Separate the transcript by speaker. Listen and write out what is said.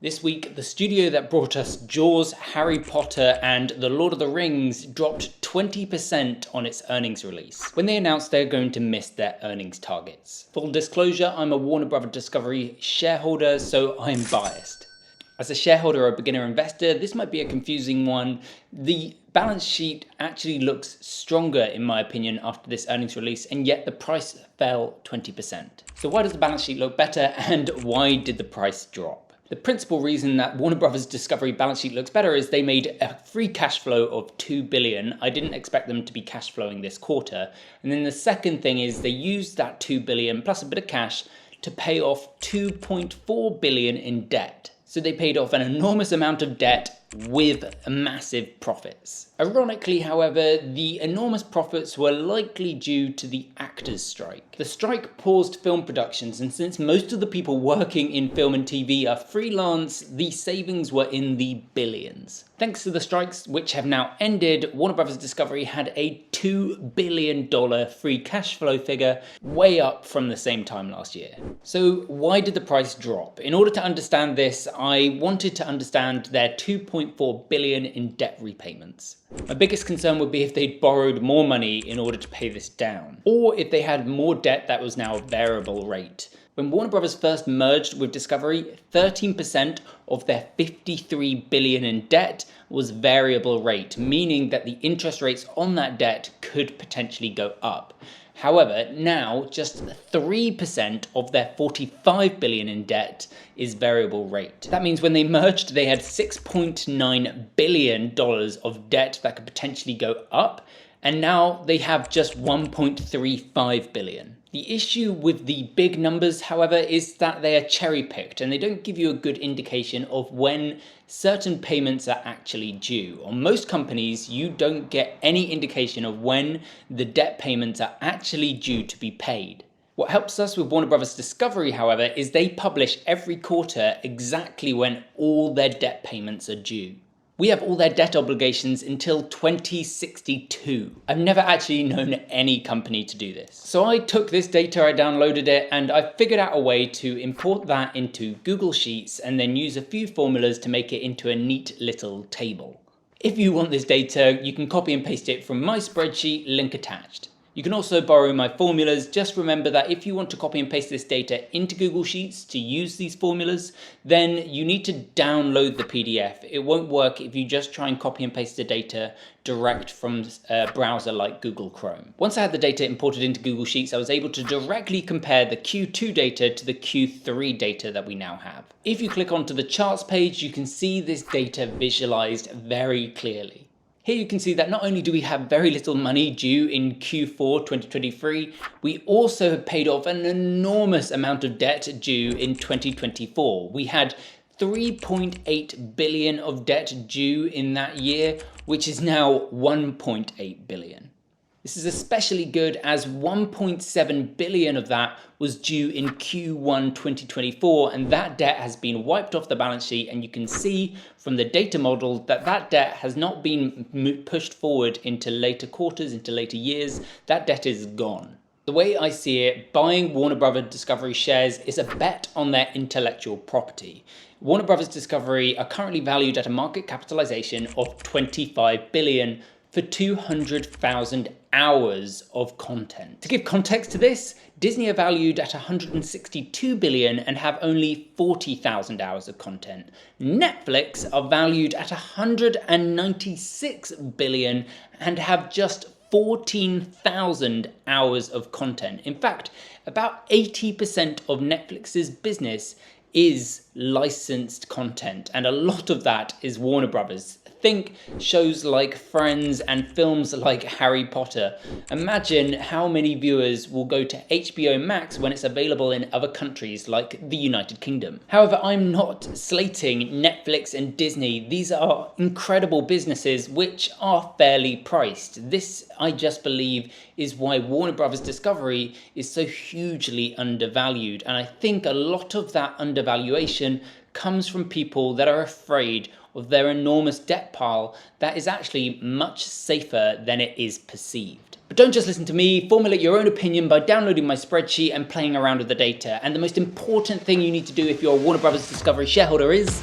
Speaker 1: This week, the studio that brought us Jaws, Harry Potter, and The Lord of the Rings dropped 20% on its earnings release, when they announced they're going to miss their earnings targets. Full disclosure, I'm a Warner Bros. Discovery shareholder, so I'm biased. As a shareholder or a beginner investor, this might be a confusing one. The balance sheet actually looks stronger, in my opinion, after this earnings release, and yet the price fell 20%. So why does the balance sheet look better, and why did the price drop? The principal reason that Warner Bros. Discovery balance sheet looks better is they made a free cash flow of $2 billion. I didn't expect them to be cash flowing this quarter. And then the second thing is they used that $2 billion plus a bit of cash to pay off $2.4 billion in debt. So they paid off an enormous amount of debt with massive profits. Ironically, however, the enormous profits were likely due to the actors' strike. The strike paused film productions, and since most of the people working in film and TV are freelance, the savings were in the billions. Thanks to the strikes, which have now ended, Warner Bros. Discovery had a $2 billion free cash flow figure, way up from the same time last year. So why did the price drop? In order to understand this, I wanted to understand their $2.4 billion in debt repayments. My biggest concern would be if they'd borrowed more money in order to pay this down, or if they had more debt that was now variable rate. When Warner Bros. First merged with Discovery, 13% of their $53 billion in debt was variable rate, meaning that the interest rates on that debt could potentially go up. However, now just 3% of their $45 billion in debt is variable rate. That means when they merged, they had $6.9 billion of debt that could potentially go up, and now they have just $1.35 billion. The issue with the big numbers, however, is that they are cherry-picked and they don't give you a good indication of when certain payments are actually due. On most companies, you don't get any indication of when the debt payments are actually due to be paid. What helps us with Warner Bros. Discovery, however, is they publish every quarter exactly when all their debt payments are due. We have all their debt obligations until 2062. I've never actually known any company to do this. So I took this data, I downloaded it, and I figured out a way to import that into Google Sheets and then use a few formulas to make it into a neat little table. If you want this data, you can copy and paste it from my spreadsheet, link attached. You can also borrow my formulas. Just remember that if you want to copy and paste this data into Google Sheets to use these formulas, then you need to download the PDF. It won't work if you just try and copy and paste the data direct from a browser like Google Chrome. Once I had the data imported into Google Sheets, I was able to directly compare the Q2 data to the Q3 data that we now have. If you click onto the charts page, you can see this data visualized very clearly. Here you can see that not only do we have very little money due in Q4 2023, we also have paid off an enormous amount of debt due in 2024. We had $3.8 billion of debt due in that year, which is now $1.8 billion. This is especially good as $1.7 billion of that was due in Q1 2024, and that debt has been wiped off the balance sheet, and you can see from the data model that that debt has not been pushed forward into later quarters, into later years. That debt is gone. The way I see it, buying Warner Bros. Discovery shares is a bet on their intellectual property. Warner Bros. Discovery are currently valued at a market capitalization of $25 billion for 200,000 hours of content. To give context to this, Disney are valued at $162 billion and have only 40,000 hours of content. Netflix are valued at $196 billion and have just 14,000 hours of content. In fact, about 80% of Netflix's business is licensed content, and a lot of that is Warner Brothers. Think shows like Friends and films like Harry Potter. Imagine how many viewers will go to HBO Max when it's available in other countries like the United Kingdom. However, I'm not slating Netflix and Disney. These are incredible businesses which are fairly priced. This, I just believe, is why Warner Bros. Discovery is so hugely undervalued. And I think a lot of that undervaluation comes from people that are afraid of their enormous debt pile that is actually much safer than it is perceived. But don't just listen to me, formulate your own opinion by downloading my spreadsheet and playing around with the data. And the most important thing you need to do if you're a Warner Brothers Discovery shareholder is